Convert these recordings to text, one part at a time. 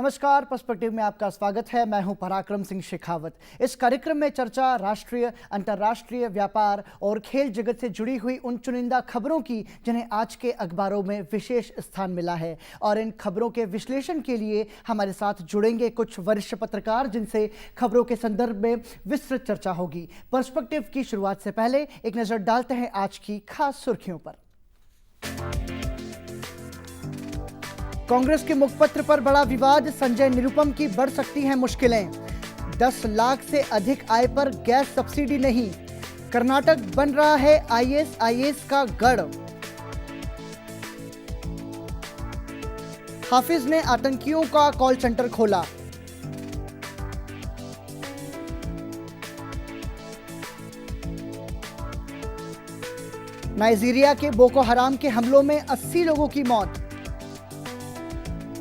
नमस्कार, पर्सपेक्टिव में आपका स्वागत है। मैं हूं पराक्रम सिंह शेखावत। इस कार्यक्रम में चर्चा राष्ट्रीय, अंतर्राष्ट्रीय, व्यापार और खेल जगत से जुड़ी हुई उन चुनिंदा खबरों की जिन्हें आज के अखबारों में विशेष स्थान मिला है। और इन खबरों के विश्लेषण के लिए हमारे साथ जुड़ेंगे कुछ वरिष्ठ पत्रकार जिनसे खबरों के संदर्भ में विस्तृत चर्चा होगी। पर्सपेक्टिव की शुरुआत से पहले एक नजर डालते हैं आज की खास सुर्खियों पर। कांग्रेस के मुखपत्र पर बड़ा विवाद, संजय निरुपम की बढ़ सकती हैं मुश्किलें। 10 लाख से अधिक आय पर गैस सब्सिडी नहीं, कर्नाटक बन रहा है आईएएस का गढ़। हाफिज ने आतंकियों का कॉल सेंटर खोला। नाइजीरिया के बोको हराम के हमलों में 80 लोगों की मौत।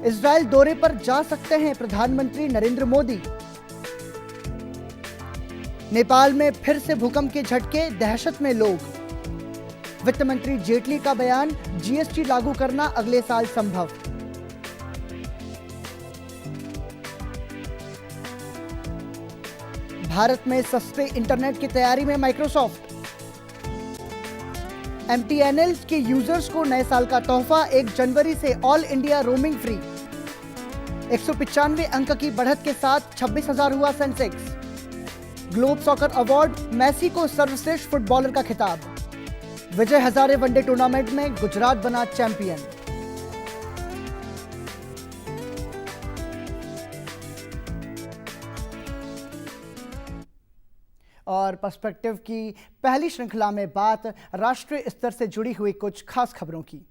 इजरायल दौरे पर जा सकते हैं प्रधानमंत्री नरेंद्र मोदी। नेपाल में फिर से भूकंप के झटके, दहशत में लोग। वित्त मंत्री जेटली का बयान, जीएसटी लागू करना अगले साल संभव। भारत में सस्ते इंटरनेट की तैयारी में माइक्रोसॉफ्ट। एमटीएनएल के यूजर्स को नए साल का तोहफा, 1 जनवरी से ऑल इंडिया रोमिंग फ्री। 195 अंक की बढ़त के साथ 26,000 हुआ Sensex. Globe soccer award, Messi को सर्वश्रेष्ठ फुटबॉलर का खिताब। विजय हजारे वनडे टूर्नामेंट में गुजरात बना चैंपियन। और पर्सपेक्टिव की पहली श्रृंखला में बात राष्ट्रीय स्तर से जुड़ी हुई कुछ खास खबरों की।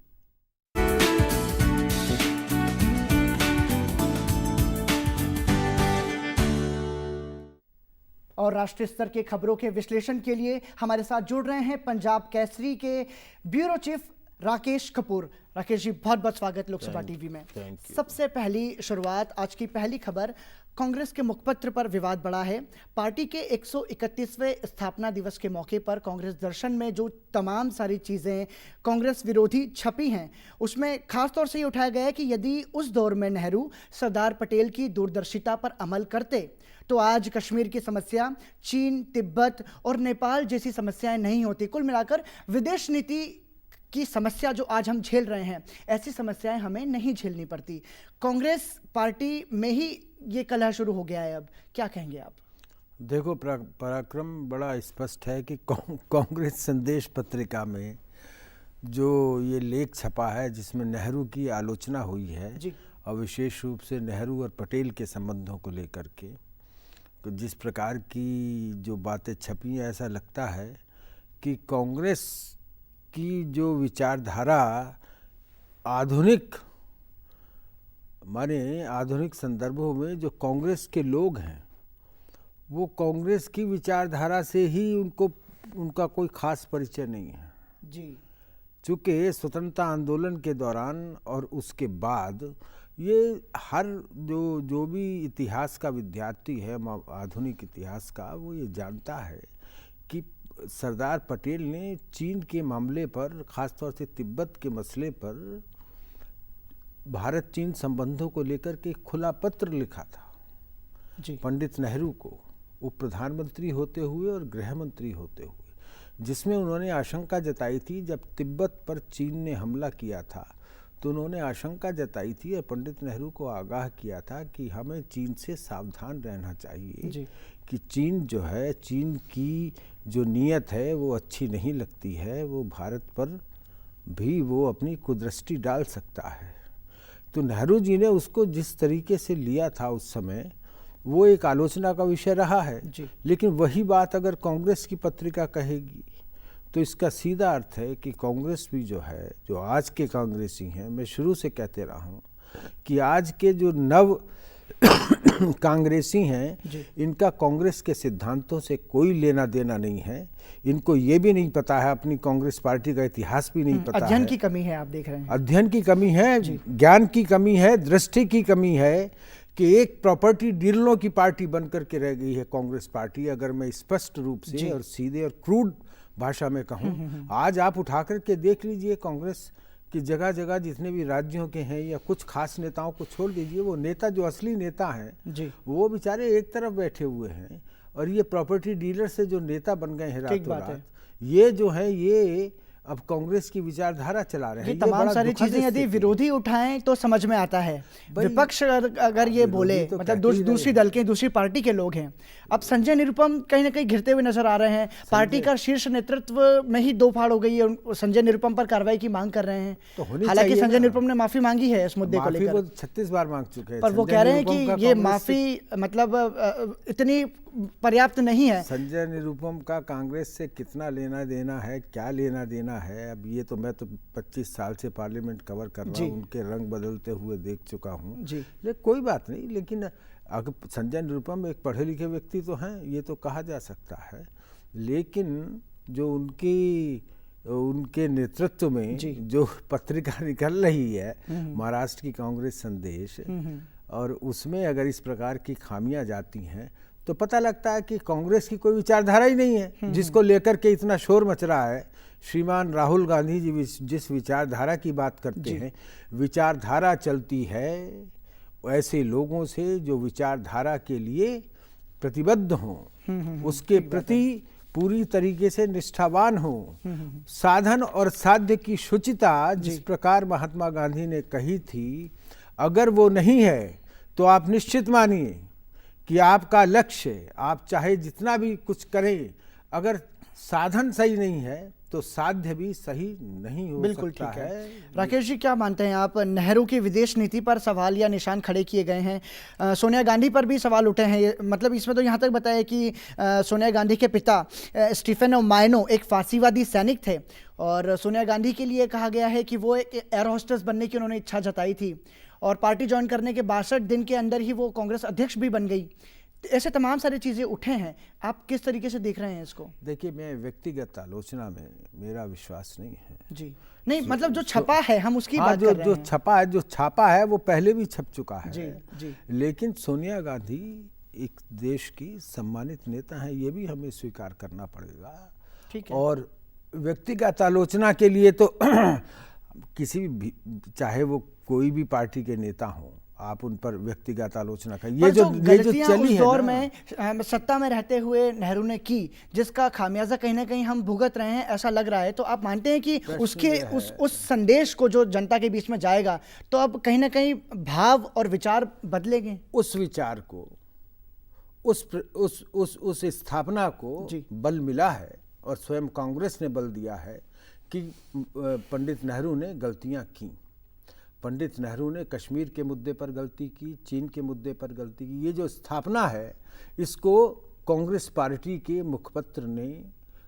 और राष्ट्रीय स्तर के खबरों के विश्लेषण के लिए हमारे साथ जुड़ रहे हैं पंजाब केसरी के ब्यूरो चीफ राकेश कपूर। राकेश जी, बहुत बहुत स्वागत लोकसभा टीवी में। सबसे पहली शुरुआत, आज की पहली खबर, कांग्रेस के मुखपत्र पर विवाद बढ़ा है। पार्टी के 131वें स्थापना दिवस के मौके पर कांग्रेस दर्शन में जो तमाम सारी चीज़ें कांग्रेस विरोधी छपी हैं, उसमें खास तौर से ये उठाया गया है कि यदि उस दौर में नेहरू सरदार पटेल की दूरदर्शिता पर अमल करते तो आज कश्मीर की समस्या, चीन, तिब्बत और नेपाल जैसी समस्याएं नहीं होती। कुल मिलाकर विदेश नीति की समस्या जो आज हम झेल रहे हैं, ऐसी समस्याएं हमें नहीं झेलनी पड़ती। कांग्रेस पार्टी में ही ये कलह शुरू हो गया है। अब क्या कहेंगे आप? देखो पराक्रम, बड़ा स्पष्ट है कि कांग्रेस संदेश पत्रिका में जो ये लेख छपा है जिसमें नेहरू की आलोचना हुई है जी, और विशेष रूप से नेहरू और पटेल के संबंधों को लेकर के जिस प्रकार की जो बातें छपी हैं, ऐसा लगता है कि कांग्रेस की जो विचारधारा आधुनिक संदर्भों में जो कांग्रेस के लोग हैं, वो कांग्रेस की विचारधारा से ही उनका कोई खास परिचय नहीं है जी। चूँकि स्वतंत्रता आंदोलन के दौरान और उसके बाद ये हर जो भी इतिहास का विद्यार्थी है, आधुनिक इतिहास का, वो ये जानता है कि सरदार पटेल ने चीन के मामले पर, ख़ासतौर से तिब्बत के मसले पर, भारत चीन संबंधों को लेकर के खुला पत्र लिखा था जी, पंडित नेहरू को, वो प्रधानमंत्री होते हुए और गृह मंत्री होते हुए, जिसमें उन्होंने आशंका जताई थी, जब तिब्बत पर चीन ने हमला किया था तो उन्होंने आशंका जताई थी और पंडित नेहरू को आगाह किया था कि हमें चीन से सावधान रहना चाहिए जी, कि चीन जो है, चीन की जो नीयत है वो अच्छी नहीं लगती है, वो भारत पर भी वो अपनी कुदृष्टि डाल सकता है। तो नेहरू जी ने उसको जिस तरीके से लिया था उस समय, वो एक आलोचना का विषय रहा है जी। लेकिन वही बात अगर कांग्रेस की पत्रिका कहेगी तो इसका सीधा अर्थ है कि कांग्रेस भी जो है, जो आज के कांग्रेसी हैं, मैं शुरू से कहते रहा हूँ कि आज के जो नव कांग्रेसी हैं, इनका कांग्रेस के सिद्धांतों से कोई लेना देना नहीं है। इनको ये भी नहीं पता है, अपनी कांग्रेस पार्टी का इतिहास भी नहीं पता है। अध्ययन की कमी है, आप देख रहे हैं। अध्ययन की कमी है, ज्ञान की कमी है, दृष्टि की कमी है कि एक प्रॉपर्टी डीलरों की पार्टी बन करके रह गई है कांग्रेस पार्टी। अगर मैं स्पष्ट रूप से और सीधे और क्रूड भाषा में कहूँ, आज आप उठा करके देख लीजिए कांग्रेस कि जगह जगह जितने भी राज्यों के हैं या कुछ खास नेताओं को छोड़ दीजिए, वो नेता जो असली नेता हैं जी, वो बेचारे एक तरफ बैठे हुए हैं, और ये प्रॉपर्टी डीलर से जो नेता बन गए हैं रातों रात, ये जो है ये अब कांग्रेस की विचारधारा चला रहे हैं। ये तमाम सारी चीजें यदि विरोधी उठाएं तो समझ में आता है, विपक्ष अगर ये बोले तो मतलब दूसरी दल के, दूसरी पार्टी के लोग हैं। अब संजय निरुपम कहीं ना कहीं घिरते हुए नजर आ रहे हैं, पार्टी का शीर्ष नेतृत्व में ही दो फाड़ हो गई है, संजय निरुपम पर कार्रवाई की मांग कर रहे हैं। तो हालांकि संजय निरुपम ने माफी मांगी है इस मुद्दे को लेकर, 36 बार मांग चुके हैं, पर वो कह रहे हैं कि ये माफी मतलब इतनी पर्याप्त नहीं है। संजय निरुपम का कांग्रेस से कितना लेना देना है, क्या लेना देना है, अब ये तो मैं तो 25 साल से पार्लियामेंट कवर कर रहा हूँ, उनके रंग बदलते हुए देख चुका हूँ, लेकिन कोई बात नहीं। लेकिन अगर संजय निरुपम एक पढ़े लिखे व्यक्ति तो हैं, ये तो कहा जा सकता है, लेकिन जो उनके नेतृत्व में जो पत्रिका निकल रही है महाराष्ट्र की कांग्रेस संदेश, और उसमें अगर इस प्रकार की खामियां जाती हैं तो पता लगता है कि कांग्रेस की कोई विचारधारा ही नहीं है, जिसको लेकर के इतना शोर मच रहा है। श्रीमान राहुल गांधी जी जिस विचारधारा की बात करते हैं, विचारधारा चलती है ऐसे लोगों से जो विचारधारा के लिए प्रतिबद्ध हों, उसके प्रति पूरी तरीके से निष्ठावान हो, साधन और साध्य की शुचिता जिस प्रकार महात्मा गांधी ने कही थी, अगर वो नहीं है तो आप निश्चित मानिए कि आपका लक्ष्य, आप चाहे जितना भी कुछ करें, अगर साधन सही नहीं है तो साध्य भी सही नहीं हो सकता है। राकेश जी, क्या मानते हैं आप? नेहरू की विदेश नीति पर सवाल या निशान खड़े किए गए हैं, सोनिया गांधी पर भी सवाल उठे हैं, मतलब इसमें तो यहाँ तक बताया कि सोनिया गांधी के पिता स्टीफेनो मायनो एक फांसीवादी सैनिक थे, और सोनिया गांधी के लिए कहा गया है कि वो एक एयर होस्टेस बनने की उन्होंने इच्छा जताई थी, और पार्टी ज्वाइन करने के 62 दिन के अंदर ही वो कांग्रेस अध्यक्ष भी बन गई। ऐसे तमाम सारी चीजें उठे हैं, आप किस तरीके से देख रहे हैं इसको? देखिए, मैं व्यक्तिगत आलोचना में मेरा विश्वास नहीं है जी, नहीं मतलब जो छपा है हम उसकी बात कर रहे हैं। जो छपा है, जो छापा है वो पहले भी छप चुका है जी। लेकिन सोनिया गांधी एक देश की सम्मानित नेता है, ये भी हमें स्वीकार करना पड़ेगा। ठीक है। और व्यक्तिगत आलोचना के लिए तो किसी भी, चाहे वो कोई भी पार्टी के नेता हो, आप उन पर व्यक्तिगत आलोचना करें। ये जो चली उस दौर में सत्ता में रहते हुए नेहरू ने की, जिसका खामियाजा कहीं ना कहीं हम भुगत रहे हैं, ऐसा लग रहा है, तो आप मानते हैं कि उसके उस संदेश को जो जनता के बीच में जाएगा तो अब कहीं ना कहीं भाव और विचार बदलेंगे? उस विचार को, उस स्थापना को बल मिला है, और स्वयं कांग्रेस ने बल दिया है कि पंडित नेहरू ने गलतियां की। पंडित नेहरू ने कश्मीर के मुद्दे पर गलती की, चीन के मुद्दे पर गलती की। ये जो स्थापना है, इसको कांग्रेस पार्टी के मुखपत्र ने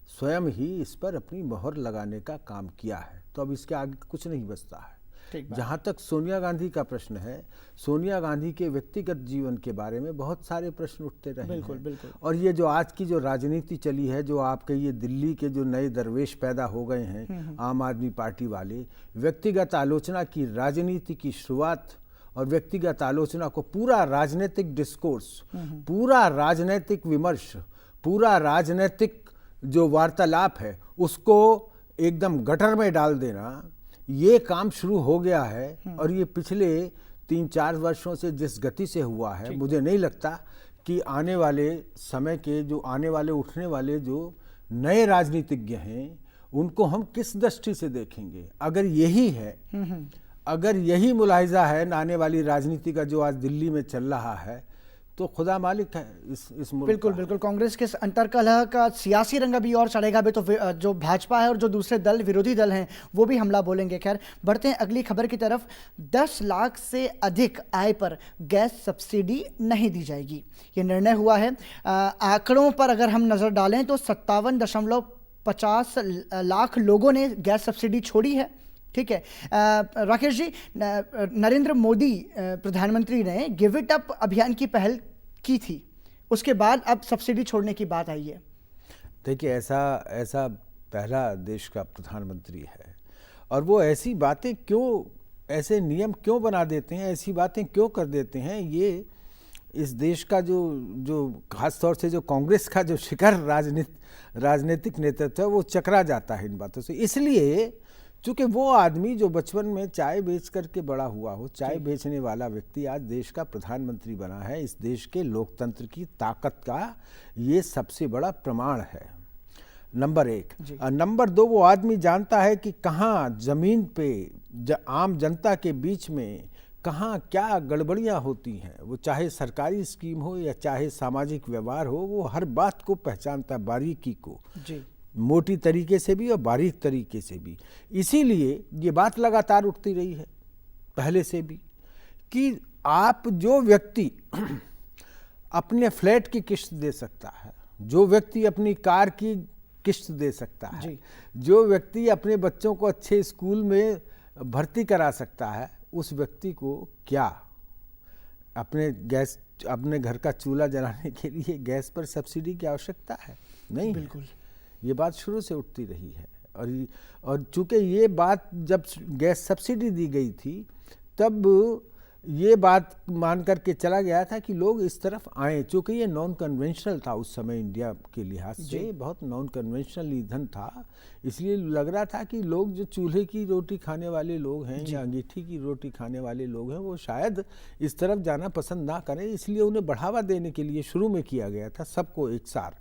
स्वयं ही इस पर अपनी मोहर लगाने का काम किया है। तो अब इसके आगे कुछ नहीं बचता है। जहाँ तक सोनिया गांधी का प्रश्न है, सोनिया गांधी के व्यक्तिगत जीवन के बारे में बहुत सारे प्रश्न उठते रहे हैं। और ये जो आज की जो राजनीति चली है, जो आपके ये दिल्ली के जो नए दरवेश पैदा हो गए हैं आम आदमी पार्टी वाले, व्यक्तिगत आलोचना की राजनीति की शुरुआत और व्यक्तिगत आलोचना को पूरा राजनीतिक डिस्कोर्स, पूरा राजनीतिक विमर्श, पूरा राजनीतिक जो वार्तालाप है, उसको एकदम गटर में डाल देना, ये काम शुरू हो गया है। और ये पिछले 3-4 वर्षों से जिस गति से हुआ है, मुझे नहीं लगता कि आने वाले समय के जो आने वाले उठने वाले जो नए राजनीतिज्ञ हैं, उनको हम किस दृष्टि से देखेंगे। अगर यही है, अगर यही मुलाहिजा है आने वाली राजनीति का जो आज दिल्ली में चल रहा है, तो खुदा मालिक है इस मुल्क। बिल्कुल कांग्रेस के अंतर्कलह का सियासी रंग अभी और चढ़ेगा भी, तो जो भाजपा है और जो दूसरे दल, विरोधी दल हैं, वो भी हमला बोलेंगे। खैर, बढ़ते हैं अगली खबर की तरफ। 10 लाख से अधिक आय पर गैस सब्सिडी नहीं दी जाएगी, ये निर्णय हुआ है। आंकड़ों पर अगर हम नज़र डालें तो 57.50 लाख लोगों ने गैस सब्सिडी छोड़ी है। ठीक है राकेश जी, नरेंद्र मोदी प्रधानमंत्री ने गिव इट अप अभियान की पहल की थी, उसके बाद अब सब्सिडी छोड़ने की बात आई है। देखिए, ऐसा पहला देश का प्रधानमंत्री है, और वो ऐसी बातें क्यों, ऐसे नियम क्यों बना देते हैं, ऐसी बातें क्यों कर देते हैं, ये इस देश का जो खास तौर से जो कांग्रेस का जो शिखर राजनीतिक नेतृत्व है, वो चकरा जाता है इन बातों से। इसलिए चूंकि वो आदमी जो बचपन में चाय बेच करके बड़ा हुआ हो, चाय बेचने वाला व्यक्ति आज देश का प्रधानमंत्री बना है, इस देश के लोकतंत्र की ताकत का ये सबसे बड़ा प्रमाण है, नंबर 1। और नंबर 2, वो आदमी जानता है कि कहाँ जमीन पे आम जनता के बीच में कहाँ क्या गड़बड़ियाँ होती हैं। वो चाहे सरकारी स्कीम हो या चाहे सामाजिक व्यवहार हो, वो हर बात को पहचानता, बारीकी को जी। मोटी तरीके से भी और बारीक तरीके से भी। इसीलिए ये बात लगातार उठती रही है पहले से भी कि आप जो व्यक्ति अपने फ्लैट की किस्त दे सकता है, जो व्यक्ति अपनी कार की किस्त दे सकता है, जो व्यक्ति अपने बच्चों को अच्छे स्कूल में भर्ती करा सकता है, उस व्यक्ति को क्या अपने घर का चूल्हा जलाने के लिए गैस पर सब्सिडी की आवश्यकता है? नहीं, बिल्कुल। ये बात शुरू से उठती रही है और चूंकि ये बात जब गैस सब्सिडी दी गई थी तब ये बात मान करके चला गया था कि लोग इस तरफ आए, चूंकि ये नॉन कन्वेंशनल था उस समय इंडिया के लिहाज से, बहुत नॉन कन्वेंशनल ईंधन था, इसलिए लग रहा था कि लोग जो चूल्हे की रोटी खाने वाले लोग हैं या अंगीठी की रोटी खाने वाले लोग हैं वो शायद इस तरफ जाना पसंद ना करें, इसलिए उन्हें बढ़ावा देने के लिए शुरू में किया गया था सबको एक साथ।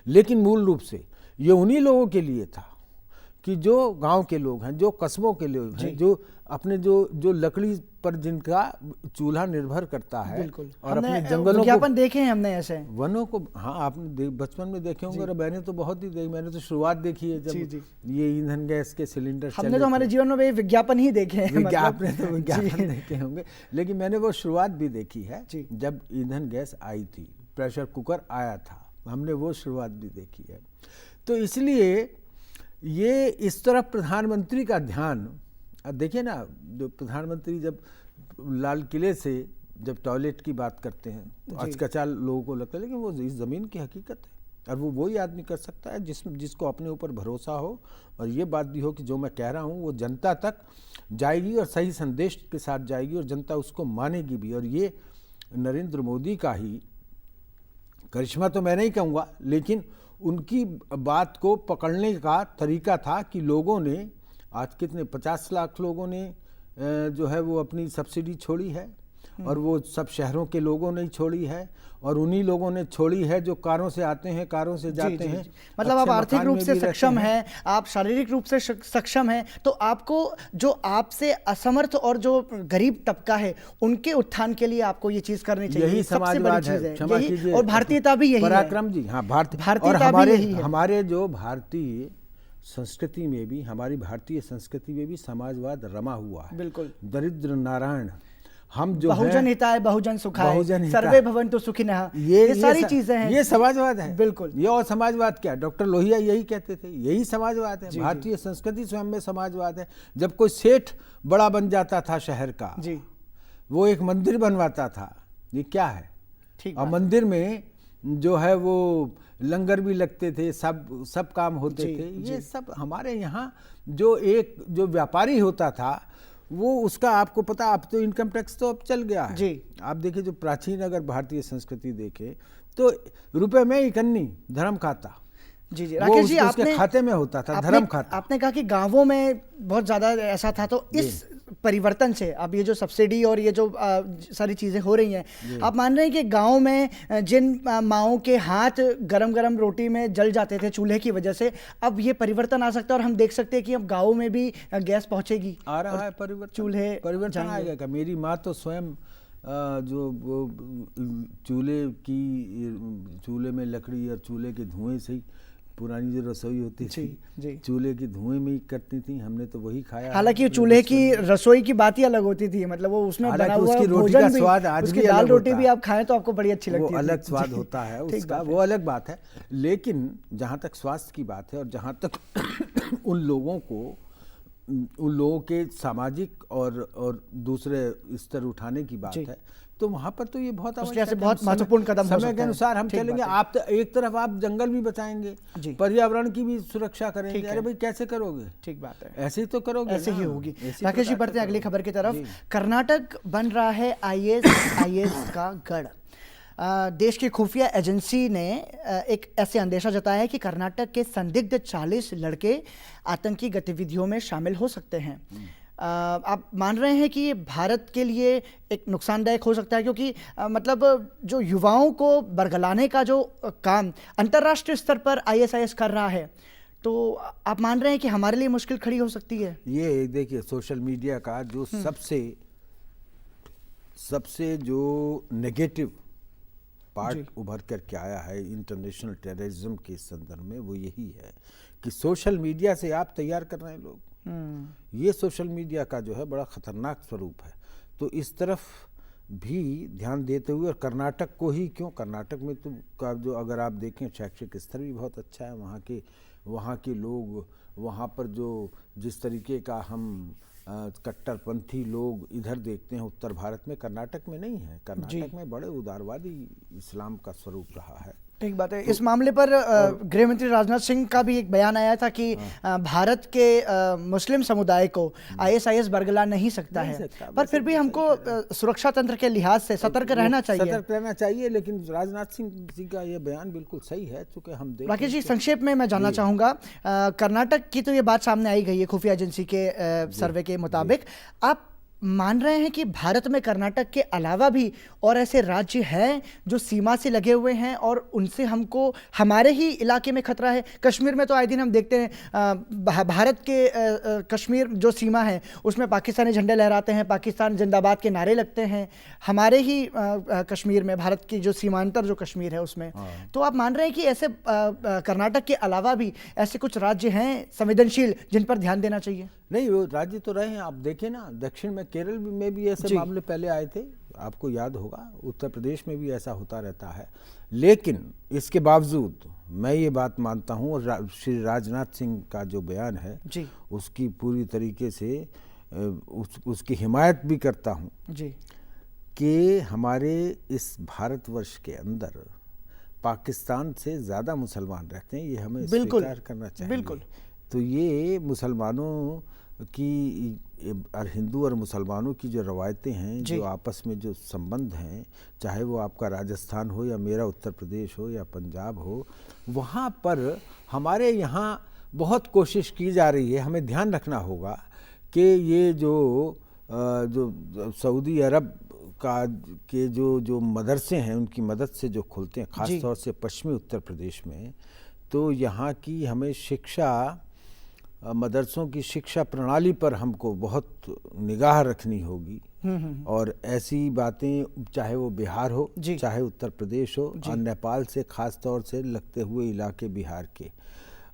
लेकिन मूल रूप से ये उन्हीं लोगों के लिए था कि जो गांव के लोग हैं, जो कस्बों के लोग हैं, जो अपने जो लकड़ी पर जिनका चूल्हा निर्भर करता है और अपने जंगलों विज्ञापन देखे हैं हमने ऐसे वनों को। हाँ, आपने बचपन में देखे होंगे और मैंने तो बहुत ही मैंने तो शुरुआत देखी है जब ये ईंधन गैस के सिलेंडर हमने तो हमारे जीवन में विज्ञापन ही देखे हैं। आपने तो विज्ञापन देखे होंगे, लेकिन मैंने वो शुरुआत भी देखी है जब ईंधन गैस आई थी, प्रेशर कुकर आया था, हमने वो शुरुआत भी देखी है। तो इसलिए ये इस तरफ प्रधानमंत्री का ध्यान, देखिए ना, जो प्रधानमंत्री जब लाल किले से जब टॉयलेट की बात करते हैं तो अचकचा लोगों को लगता है, लेकिन वो इस ज़मीन की हकीकत है और वो वही आदमी कर सकता है जिसको अपने ऊपर भरोसा हो और ये बात भी हो कि जो मैं कह रहा हूँ वो जनता तक जाएगी और सही संदेश के साथ जाएगी और जनता उसको मानेगी भी। और ये नरेंद्र मोदी का ही करिश्मा तो मैं नहीं कहूँगा, लेकिन उनकी बात को पकड़ने का तरीका था कि लोगों ने आज कितने 50 लाख लोगों ने जो है वो अपनी सब्सिडी छोड़ी है और वो सब शहरों के लोगों ने छोड़ी है और उन्हीं लोगों ने छोड़ी है जो कारों से आते हैं, कारों से जाते हैं। मतलब आप आर्थिक रूप से सक्षम हैं, आप शारीरिक रूप से सक्षम हैं, तो आपको जो आपसे असमर्थ और जो गरीब तबका है उनके उत्थान के लिए आपको ये चीज करनी चाहिए। यही समाजवाद है, क्षमा कीजिए, और भारतीयता भी यही है। पराक्रम जी, हाँ, भारतीयता भी यही है। हमारे जो भारतीय संस्कृति में भी, हमारी भारतीय संस्कृति में भी समाजवाद रमा हुआ है। बिल्कुल। दरिद्र नारायण, हम जो बहुजन हिताय बहुजन सुखाय, सर्वे भवन्तु सुखिनः, ये सारी चीजें हैं, ये समाजवाद है। बिल्कुल। ये और समाजवाद क्या? डॉक्टर लोहिया यही कहते थे, यही समाजवाद है। भारतीय संस्कृति स्वयं में समाजवाद है। जब कोई सेठ बड़ा बन जाता था शहर का, वो एक मंदिर बनवाता था, ये क्या है? और मंदिर में जो है वो लंगर भी लगते थे, सब काम होते थे। ये सब हमारे यहाँ जो व्यापारी होता था वो उसका आपको पता, अब तो इनकम टैक्स तो अब चल गया है। आप देखिए, जो प्राचीन अगर भारतीय संस्कृति देखें तो रुपए में इकन्नी धर्म खाता, राकेश जी, आपने खाते में होता था धर्म खाता। आपने कहा कि गांवों में बहुत ज्यादा ऐसा था, तो इस परिवर्तन से अब ये जो सब्सिडी और ये जो सारी चीजें हो रही हैं, आप मान रहे हैं कि गांव में जिन माओं के हाथ गरम गरम रोटी में जल जाते थे चूल्हे की वजह से, अब ये परिवर्तन आ सकता है और हम देख सकते हैं कि अब गाँव में भी गैस पहुंचेगी? आ रहा है परिवर्तन, चूल्हे परिवर्तन आएगा। मेरी माँ तो स्वयं जो चूल्हे में लकड़ी और चूल्हे के धुएं से ही पुरानी जो रसोई होती थी चूल्हे की धुएं में ही करती थी, हमने तो वही खाया। हालांकि चूल्हे की रसोई की बात ही अलग होती थी, मतलब वो उसमें बना हुआ उसकी रोटी का स्वाद आज भी, दाल रोटी भी आप खाएं तो आपको बड़ी अच्छी लगती है, वो अलग स्वाद होता है उसका, वो अलग बात है। लेकिन जहाँ तक स्वास्थ्य की बात है और जहाँ तक उन लोगों के सामाजिक और दूसरे स्तर उठाने की बात है, तो वहाँ पर तो ये बहुत महत्वपूर्ण कदम समय के अनुसार हम चलेंगे। आप तो एक तरफ आप जंगल भी बचाएंगे, पर्यावरण की भी सुरक्षा करेंगे। अरे भाई कैसे करोगे? ठीक बात है, ऐसे ही तो करोगे, ऐसे ही होगी। राकेश जी, बढ़ते हैं अगली खबर की तरफ। कर्नाटक बन रहा है IAS का गढ़। देश की खुफिया एजेंसी ने एक ऐसे अंदेशा जताया है कि कर्नाटक के संदिग्ध 40 लड़के आतंकी गतिविधियों में शामिल हो सकते हैं। आप मान रहे हैं कि ये भारत के लिए एक नुकसानदायक हो सकता है, क्योंकि मतलब जो युवाओं को बरगलाने का जो काम अंतर्राष्ट्रीय स्तर पर आईएसआईएस कर रहा है, तो आप मान रहे हैं कि हमारे लिए मुश्किल खड़ी हो सकती है? ये देखिए, सोशल मीडिया का जो सबसे जो नेगेटिव पार्ट उभर कर के आया है इंटरनेशनल टेररिज्म के संदर्भ में, वो यही है कि सोशल मीडिया से आप तैयार कर रहे हैं लोग। ये सोशल मीडिया का जो है बड़ा खतरनाक स्वरूप है। तो इस तरफ भी ध्यान देते हुए, और कर्नाटक को ही क्यों, कर्नाटक में तो का जो अगर आप देखें शैक्षिक स्तर भी बहुत अच्छा है। वहाँ के लोग, वहाँ पर जो जिस तरीके का हम कट्टरपंथी लोग इधर देखते हैं उत्तर भारत में, कर्नाटक में नहीं है। कर्नाटक में बड़े उदारवादी इस्लाम का स्वरूप रहा है। ठीक बात है। इस मामले पर गृह मंत्री राजनाथ सिंह का भी एक बयान आया था कि भारत के मुस्लिम समुदाय को आईएसआईएस बरगला नहीं सकता है, पर फिर भी हमको सुरक्षा तंत्र के लिहाज से सतर्क रहना चाहिए। लेकिन राजनाथ सिंह जी का ये बयान बिल्कुल सही है, चूंकि हम राकेश जी, संक्षेप में मैं जानना चाहूंगा, कर्नाटक की तो ये बात सामने आई गई है खुफिया एजेंसी के सर्वे के मुताबिक। आप मान रहे हैं कि भारत में कर्नाटक के अलावा भी और ऐसे राज्य हैं जो सीमा से लगे हुए हैं और उनसे हमको हमारे ही इलाके में खतरा है? कश्मीर में तो आए दिन हम देखते हैं भारत के कश्मीर जो सीमा है उसमें पाकिस्तानी झंडे लहराते हैं, पाकिस्तान जिंदाबाद के नारे लगते हैं हमारे ही कश्मीर में, भारत की जो सीमांतर जो कश्मीर है उसमें। तो आप मान रहे हैं कि ऐसे कर्नाटक के अलावा भी ऐसे कुछ राज्य हैं संवेदनशील जिन पर ध्यान देना चाहिए? नहीं, वो राज्य तो रहे हैं। आप देखें ना, दक्षिण में केरल में भी ऐसे मामले पहले आए थे, आपको याद होगा। उत्तर प्रदेश में भी ऐसा होता रहता है। लेकिन इसके बावजूद मैं ये बात मानता हूँ, और श्री राजनाथ सिंह का जो बयान है उसकी पूरी तरीके से उसकी हिमायत भी करता हूँ कि हमारे इस भारतवर्ष के अंदर पाकिस्तान से ज़्यादा मुसलमान रहते हैं। ये हमें स्वीकार करना चाहिए। बिल्कुल। तो ये मुसलमानों की और हिंदू और मुसलमानों की जो रवायतें हैं, जो आपस में जो संबंध हैं, चाहे वो आपका राजस्थान हो या मेरा उत्तर प्रदेश हो या पंजाब हो, वहाँ पर हमारे यहाँ बहुत कोशिश की जा रही है। हमें ध्यान रखना होगा कि ये जो सऊदी अरब के जो मदरसे हैं उनकी मदद से जो खुलते हैं, ख़ास तौर से पश्चिमी उत्तर प्रदेश में, तो यहाँ की हमें शिक्षा, मदरसों की शिक्षा प्रणाली पर हमको बहुत निगाह रखनी होगी। और ऐसी बातें, चाहे वो बिहार हो, चाहे उत्तर प्रदेश हो, और नेपाल से ख़ास तौर से लगते हुए इलाके बिहार के,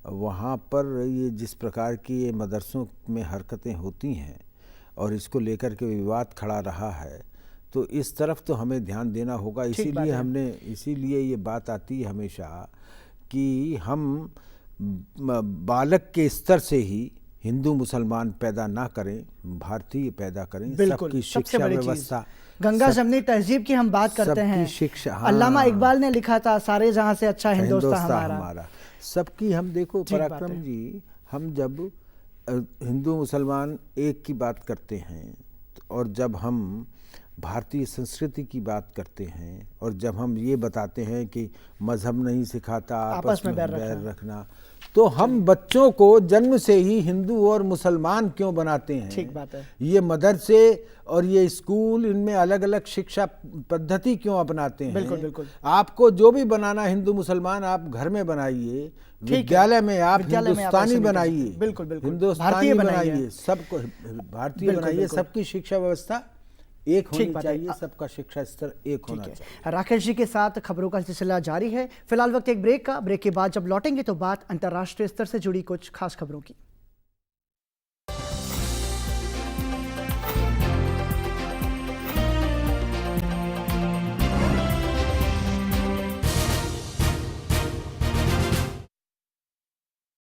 वहाँ पर ये जिस प्रकार की ये मदरसों में हरकतें होती हैं और इसको लेकर के विवाद खड़ा रहा है, तो इस तरफ तो हमें ध्यान देना होगा। इसीलिए ये बात आती है हमेशा कि हम बालक के स्तर से ही हिंदू मुसलमान पैदा ना करें, भारतीय पैदा करें। सबकी शिक्षा व्यवस्था, गंगा जमनी तहजीब की हम बात करते हैं, शिक्षा, अल्लामा इकबाल ने लिखा था, सारे जहां से अच्छा हिंदुस्तान हमारा। सबकी हम देखो पराक्रम जी, हम जब हिंदू मुसलमान एक की बात करते हैं, और जब हम भारतीय संस्कृति की बात करते हैं, और जब हम ये बताते हैं कि मजहब नहीं सिखाता आपस में बैर रखना, तो हम बच्चों को जन्म से ही हिंदू और मुसलमान क्यों बनाते हैं? ठीक बात है। ये मदरसे और ये स्कूल, इनमें अलग अलग शिक्षा पद्धति क्यों अपनाते हैं? बिल्कुल। आपको जो भी बनाना हिंदू मुसलमान, आप घर में बनाइए, विद्यालय में आप हिंदुस्तानी बनाइए, हिंदुस्तानी बनाइए, सबको भारतीय बनाइए। सबकी शिक्षा व्यवस्था एक होनी चाहिए, सबका शिक्षा स्तर एक होना चाहिए। राकेश जी के साथ खबरों का सिलसिला जारी है। फिलहाल वक्त एक ब्रेक का। ब्रेक के बाद जब लौटेंगे तो बात अंतर्राष्ट्रीय स्तर से जुड़ी कुछ खास खबरों की।